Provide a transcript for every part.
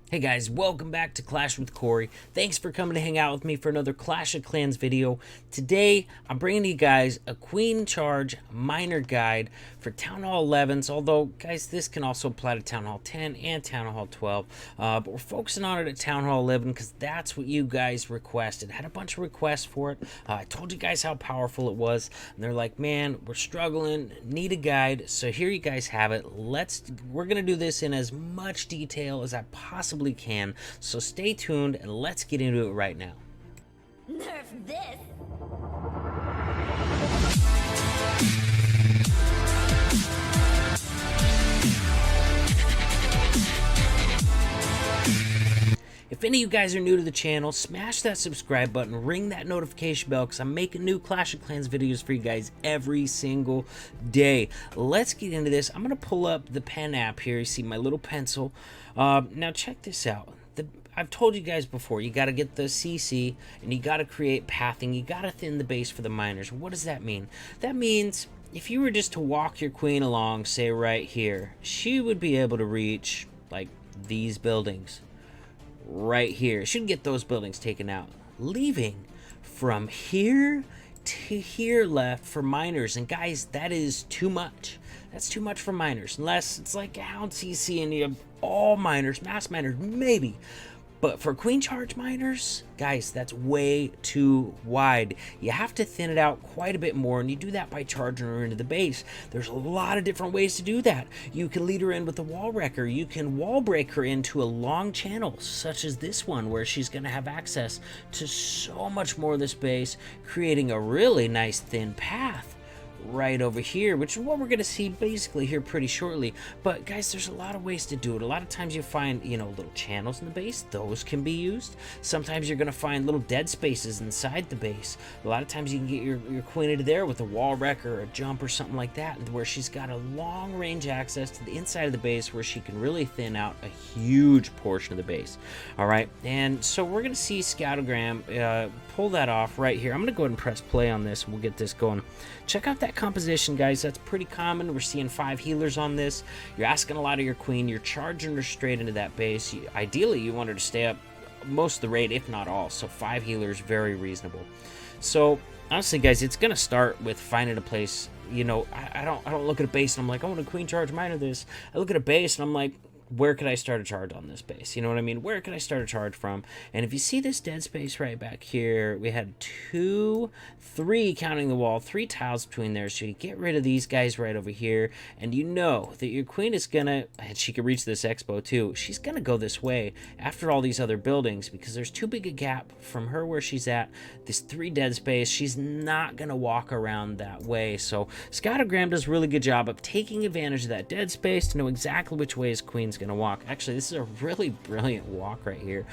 Hey guys, welcome back to Clash with Corey. Thanks for coming to hang out with me for another Clash of Clans video. Today, I'm bringing you guys a Queen Charge Miner Guide for Town Hall 11s, although, guys, this can also apply to Town Hall 10 and Town Hall 12, but we're focusing on it at Town Hall 11 because that's what you guys requested. I had a bunch of requests for it. I told you guys how powerful it was, and they're like, man, we're struggling, need a guide, so here you guys have it. We're going to do this in as much detail as I possibly can, so stay tuned and let's get into it right now. Nerf this! If any of you guys are new to the channel, smash that subscribe button, ring that notification bell, because I'm making new Clash of Clans videos for you guys every single day. Let's get into this. I'm going to pull up the pen app here. You see my little pencil. Now check this out. I've told you guys before, you got to get the CC, and you got to create pathing. You got to thin the base for the miners. What does that mean? That means if you were just to walk your queen along, say right here, she would be able to reach, like, these buildings. Right here. Should get those buildings taken out, leaving from here to here left for miners. And guys, that is too much. That's too much for miners, unless it's like a Hound CC and you have all miners, mass miners, maybe. But for Queen Charge miners, guys, that's way too wide. You have to thin it out quite a bit more, and you do that by charging her into the base. There's a lot of different ways to do that. You can lead her in with a wall wrecker. You can wall break her into a long channel, such as this one, where she's going to have access to so much more of the space, creating a really nice thin path right over here, which is what we're going to see basically here pretty shortly. But guys, there's a lot of ways to do it. A lot of times you find, you know, little channels in the base. Those can be used. Sometimes you're going to find little dead spaces inside the base. A lot of times you can get your queen into there with a wall wrecker or a jump or something like that, where she's got a long range access to the inside of the base where she can really thin out a huge portion of the base. All right, and so we're going to see Scoutogram pull that off right here. I'm going to go ahead and press play on this and we'll get this going. Check out that composition, guys. That's pretty common. We're seeing 5 healers on this. You're asking a lot of your queen. You're charging her straight into that base. Ideally, you want her to stay up most of the raid, if not all. So 5 healers, very reasonable. So honestly, guys, it's gonna start with finding a place. You know, I don't look at a base and I'm like, I want a queen charge miner this. I look at a base and I'm like, where could I start a charge on this base? You know what I mean? Where could I start a charge from? And if you see this dead space right back here, we had 2, 3, counting the wall, 3 tiles between there. So you get rid of these guys right over here. And you know that your queen is gonna, and she can reach this expo too, she's gonna go this way after all these other buildings because there's too big a gap from her where she's at. This 3 dead space, she's not gonna walk around that way. So Scoutogram does a really good job of taking advantage of that dead space to know exactly which way his queen's gonna walk. Actually, this is a really brilliant walk right here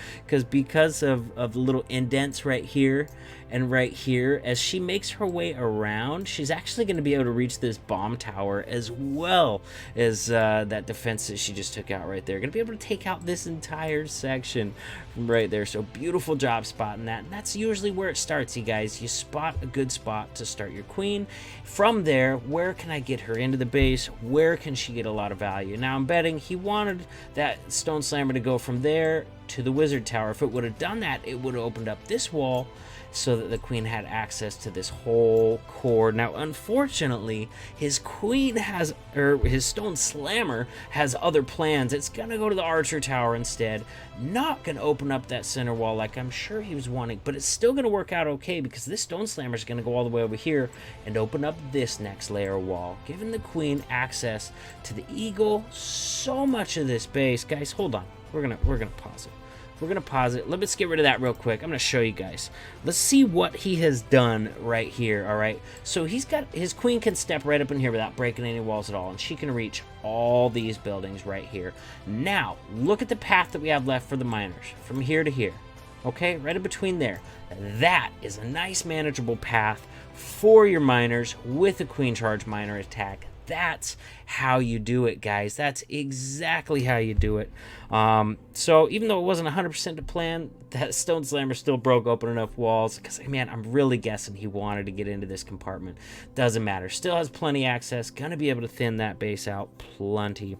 because of the little indents right here and right here. As she makes her way around, she's actually going to be able to reach this bomb tower as well as that defense that she just took out right there. Going to be able to take out this entire section right there. So beautiful job spotting that. And that's usually where it starts, you guys. You spot a good spot to start your queen. From there, where can I get her into the base? Where can she get a lot of value? Now, I'm betting he wanted that stone slammer to go from there to the wizard tower. If it would have done that, it would have opened up this wall so that the queen had access to this whole core. Now, unfortunately, his queen has, or his stone slammer has other plans. It's gonna go to the archer tower instead. Not gonna open up that center wall like I'm sure he was wanting, but it's still gonna work out okay because this stone slammer is gonna go all the way over here and open up this next layer of wall, giving the queen access to the eagle. So much of this base, guys, hold on. We're gonna pause it. We're going to pause it. Let's get rid of that real quick. I'm going to show you guys. Let's see what he has done right here, all right? So he's got, his queen can step right up in here without breaking any walls at all, and she can reach all these buildings right here. Now, look at the path that we have left for the miners, from here to here, okay? Right in between there. That is a nice manageable path for your miners with a queen charge miner attack. That's how you do it, guys. That's exactly how you do it. So even though it wasn't 100% to plan, that stone slammer still broke open enough walls because, man, I'm really guessing he wanted to get into this compartment. Doesn't matter. Still has plenty access. Gonna be able to thin that base out plenty.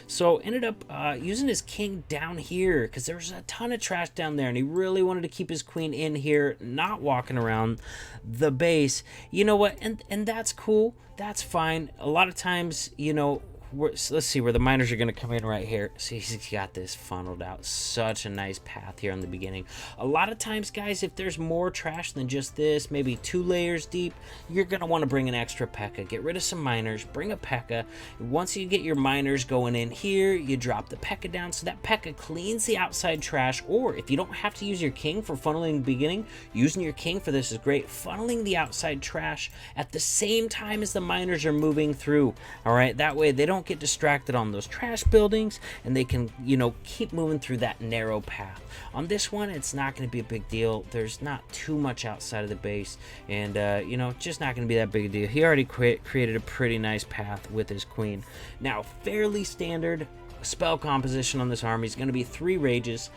So ended up using his king down here because there was a ton of trash down there, and he really wanted to keep his queen in here, not walking around the base. You know what? And that's cool. That's fine. A lot of times, you know, let's see where the miners are going to come in right here. See, he's got this funneled out. Such a nice path here in the beginning. A lot of times, guys, if there's more trash than just this, maybe 2 layers deep, you're going to want to bring an extra P.E.K.K.A. Get rid of some miners, bring a P.E.K.K.A. Once you get your miners going in here, you drop the P.E.K.K.A. down so that P.E.K.K.A. cleans the outside trash. Or if you don't have to use your king for funneling in the beginning, using your king for this is great. Funneling the outside trash at the same time as the miners are moving through. All right, that way they don't get distracted on those trash buildings, and they can, you know, keep moving through that narrow path. On this one, it's not going to be a big deal. There's not too much outside of the base, and you know, just not going to be that big a deal. He already created a pretty nice path with his queen. Now, fairly standard spell composition on this army is going to be 3 rages,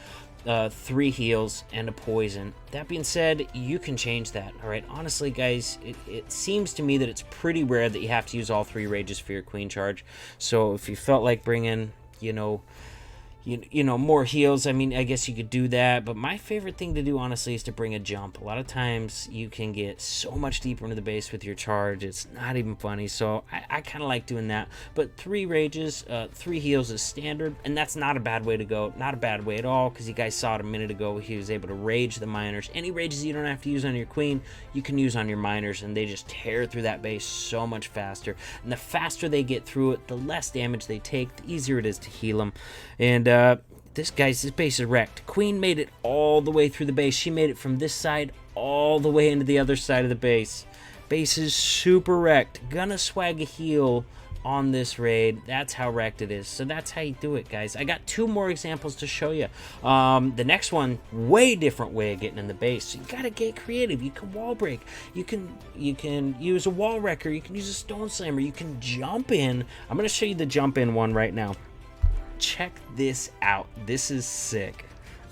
3 heals, and a poison. That being said, you can change that. All right, honestly, guys, it seems to me that it's pretty rare that you have to use all 3 rages for your queen charge. So if you felt like bringing, you know, more heals, I mean, I guess you could do that, but my favorite thing to do, honestly, is to bring a jump. A lot of times you can get so much deeper into the base with your charge, it's not even funny. So I kind of like doing that. But 3 rages, 3 heals is standard, and that's not a bad way to go. Not a bad way at all, because you guys saw it a minute ago. He was able to rage the miners. Any rages you don't have to use on your queen, you can use on your miners, and they just tear through that base so much faster. And the faster they get through it, the less damage they take, the easier it is to heal them. And this base is wrecked. Queen made it all the way through the base. She made it from this side all the way into the other side of the base. Base is super wrecked. Gonna swag a heal on this raid. That's how wrecked it is. So that's how you do it, guys. I got 2 more examples to show you. The next one, way different way of getting in the base. So you gotta get creative. You can wall break. You can use a wall wrecker. You can use a stone slammer. You can jump in. I'm gonna show you the jump in one right now. Check this out. This is sick.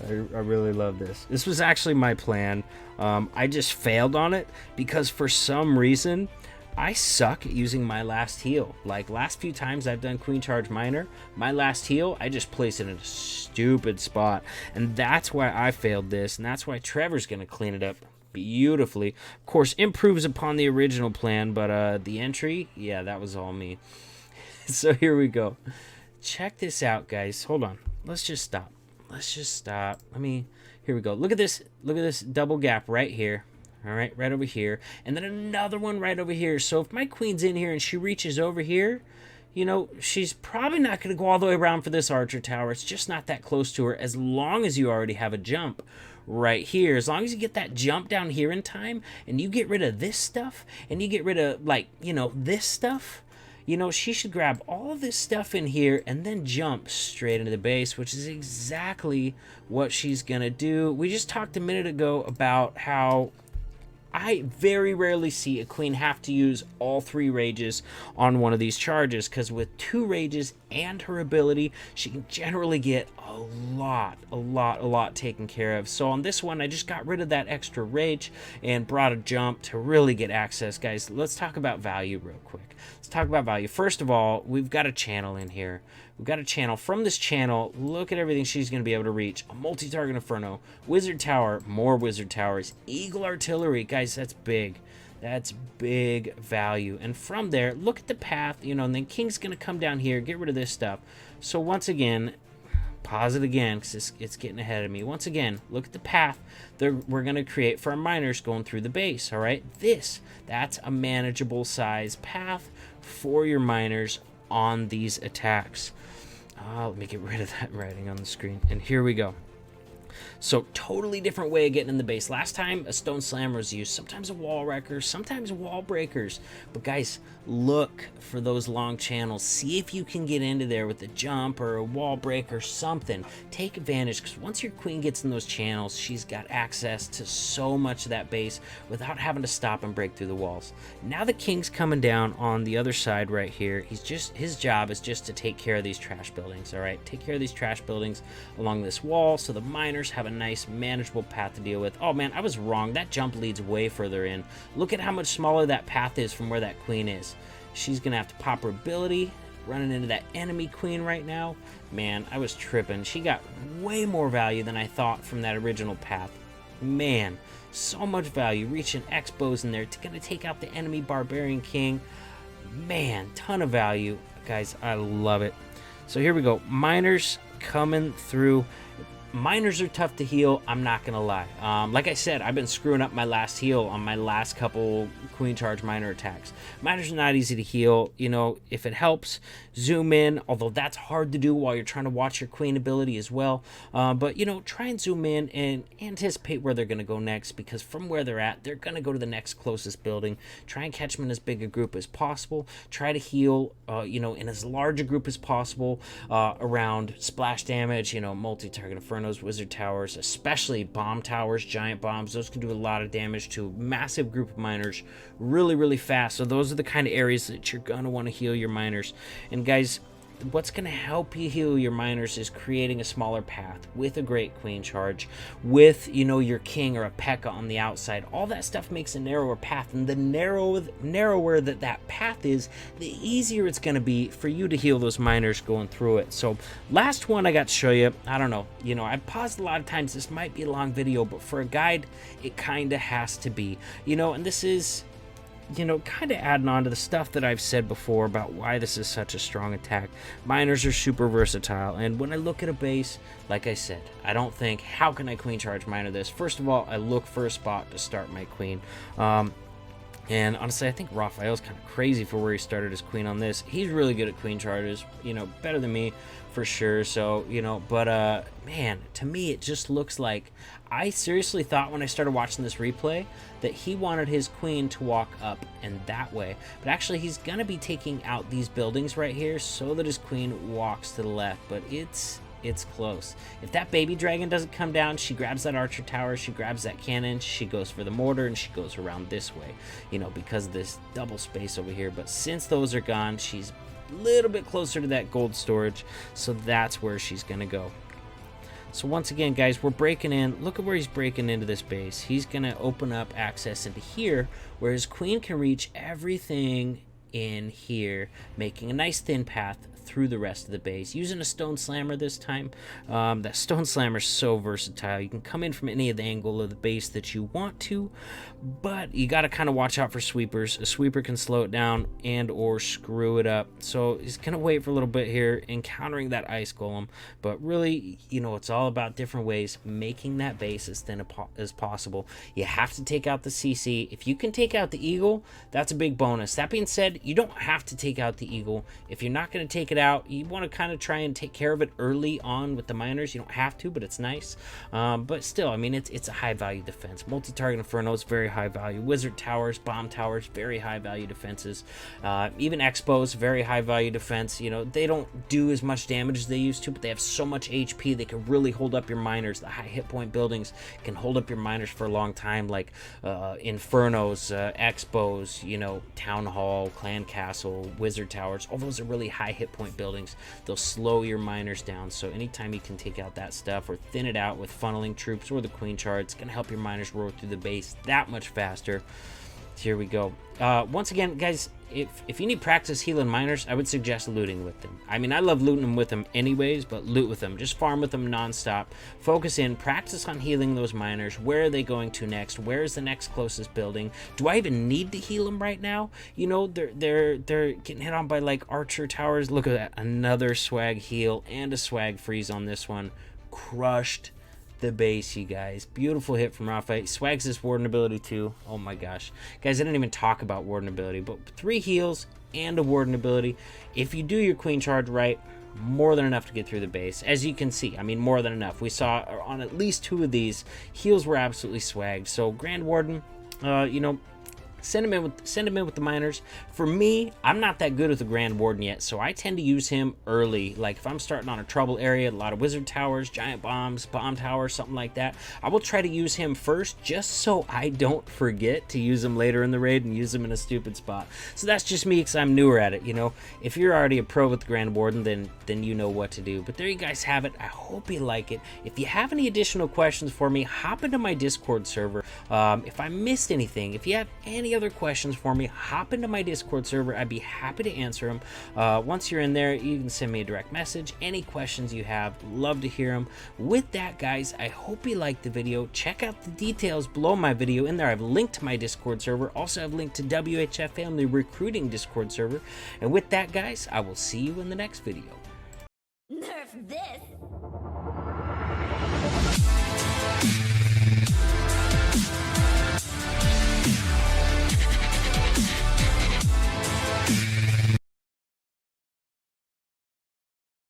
I really love this. This was actually my plan. I just failed on it because for some reason I suck at using my last heal. Like last few times I've done queen charge miner, my last heal I just place it in a stupid spot, and that's why I failed this, and that's why Trevor's gonna clean it up beautifully. Of course, improves upon the original plan, but the entry, yeah, that was all me. So here we go. Check this out, guys. Hold on. Let's just stop. Here we go. Look at this double gap right here. All right, right over here. And then another one right over here. So if my queen's in here and she reaches over here, you know, she's probably not going to go all the way around for this archer tower. It's just not that close to her, as long as you already have a jump right here. As long as you get that jump down here in time, and you get rid of this stuff, and you get rid of, like, you know, this stuff, you know, she should grab all of this stuff in here and then jump straight into the base, which is exactly what she's going to do. We just talked a minute ago about how I very rarely see a queen have to use all 3 rages on one of these charges, because with 2 rages and her ability, she can generally get a lot taken care of. So on this one, I just got rid of that extra rage and brought a jump to really get access. Guys, let's talk about value real quick. Let's talk about value. First of all, we've got a channel in here. We've got a channel. From this channel, look at everything she's going to be able to reach. A multi-target Inferno, Wizard Tower, more Wizard Towers, Eagle Artillery. Guys, that's big. That's big value. And from there, look at the path, you know, and then King's going to come down here, get rid of this stuff. So once again, pause it again because it's getting ahead of me. Once again, look at the path that we're going to create for our miners going through the base, all right? That's a manageable size path for your miners on these attacks. Let me get rid of that writing on the screen. And here we go. So totally different way of getting in the base. Last time a stone slammer was used, sometimes a wall wrecker, sometimes wall breakers. But guys, look for those long channels. See if you can get into there with a jump or a wall break or something. Take advantage, because once your queen gets in those channels, she's got access to so much of that base without having to stop and break through the walls. Now the king's coming down on the other side right here. His job is just to take care of these trash buildings, all right? Take care of these trash buildings along this wall so the miners have a nice manageable path to deal with. Oh man, I was wrong. That jump leads way further in. Look at how much smaller that path is from where that queen is. She's gonna have to pop her ability, running into that enemy queen right now. Man, I was tripping. She got way more value than I thought from that original path. Man, so much value. Reaching X-bows in there. Gonna take out the enemy barbarian king. Man, ton of value. Guys, I love it. So here we go. Miners coming through. Miners are tough to heal, I'm not gonna lie. Like I said, I've been screwing up my last heal on my last couple queen charge miner attacks. Miners are not easy to heal. You know, if it helps, zoom in, although that's hard to do while you're trying to watch your queen ability as well. But you know, try and zoom in and anticipate where they're gonna go next, because from where they're at, they're gonna go to the next closest building. Try and catch them in as big a group as possible. Try to heal, you know, in as large a group as possible around splash damage, you know, multi-target infernos, wizard towers, especially bomb towers, giant bombs. Those can do a lot of damage to a massive group of miners really, really fast. So those are the kind of areas that you're gonna want to heal your miners. And guys, what's going to help you heal your miners is creating a smaller path with a great queen charge, with, you know, your king or a P.E.K.K.A. on the outside. All that stuff makes a narrower path, and the narrower that path is, the easier it's going to be for you to heal those miners going through it. So last one I got to show you, I don't know, you know, I paused a lot of times. This might be a long video, but for a guide, it kind of has to be, you know, and this is, you know, kind of adding on to the stuff that I've said before about why this is such a strong attack. Miners are super versatile, and when I look at a base, like I said, I don't think, how can I queen charge miner this? First of all, I look for a spot to start my queen. And honestly, I think Raphael's kind of crazy for where he started his queen on this. He's really good at queen charges, you know, better than me for sure. So, you know, but man, to me, it just looks like, I seriously thought when I started watching this replay that he wanted his queen to walk up and that way. But actually, he's going to be taking out these buildings right here so that his queen walks to the left. But it's close. If that baby dragon doesn't come down, she grabs that archer tower, she grabs that cannon, she goes for the mortar, and she goes around this way, you know, because of this double space over here. But since those are gone, she's a little bit closer to that gold storage, so that's where she's gonna go. So once again, guys, we're breaking in. Look at where he's breaking into this base. He's gonna open up access into here where his queen can reach everything in here, making a nice thin path through the rest of the base, using a stone slammer this time. That stone slammer is so versatile. You can come in from any of the angle of the base that you want to, but you got to kind of watch out for sweepers. A sweeper can slow it down and or screw it up. So he's gonna wait for a little bit here, encountering that ice golem. But really, you know, it's all about different ways making that base as thin as possible. You have to take out the CC. If you can take out the eagle, that's a big bonus. That being said, you don't have to take out the eagle. If you're not going to take it out, you want to kind of try and take care of it early on with the miners. You don't have to, but it's nice. But still, I mean, it's a high value defense. Multi-target infernos, very high value. Wizard towers, bomb towers, very high value defenses. Even Expos, very high value defense. You know, they don't do as much damage as they used to, but they have so much HP, they can really hold up your miners. The high hit point buildings can hold up your miners for a long time, like Infernos, Expos, you know, Town Hall, Clan Castle, Wizard Towers. All those are really high hit point buildings. They'll slow your miners down. So anytime you can take out that stuff or thin it out with funneling troops or the queen charge, it's going to help your miners roll through the base that much faster. Here we go. Once again, guys, if you need practice healing miners, I would suggest looting with them. I mean, I love looting them with them anyways, but loot with them. Just farm with them nonstop. Focus in, practice on healing those miners. Where are they going to next? Where is the next closest building? Do I even need to heal them right now? You know, they're getting hit on by like archer towers. Look at that, another swag heal and a swag freeze on this one. Crushed the base, you guys. Beautiful hit from Raphael. Swags this warden ability too. Oh my gosh, guys, I didn't even talk about warden ability, but 3 heals and a warden ability. If you do your queen charge right, more than enough to get through the base. As you can see, I mean, more than enough. We saw on at least 2 of these, heals were absolutely swagged. So Grand Warden, you know, send him in with the miners. For me, I'm not that good with the Grand Warden yet, so I tend to use him early. Like if I'm starting on a trouble area, a lot of wizard towers, giant bombs, bomb towers, something like that, I will try to use him first just so I don't forget to use him later in the raid and use him in a stupid spot. So that's just me because I'm newer at it, you know. If you're already a pro with the Grand Warden, then you know what to do. But there you guys have it. I hope you like it. If you have any additional questions for me, hop into my Discord server. If I missed anything, if you have any any other questions for me, hop into my Discord server. I'd be happy to answer them. Once you're in there, you can send me a direct message. Any questions you have, love to hear them. With that, guys, I hope you liked the video. Check out the details below my video. In there, I've linked to my Discord server. Also, I've linked to WHF Family Recruiting Discord server. And with that, guys, I will see you in the next video. Nerf this!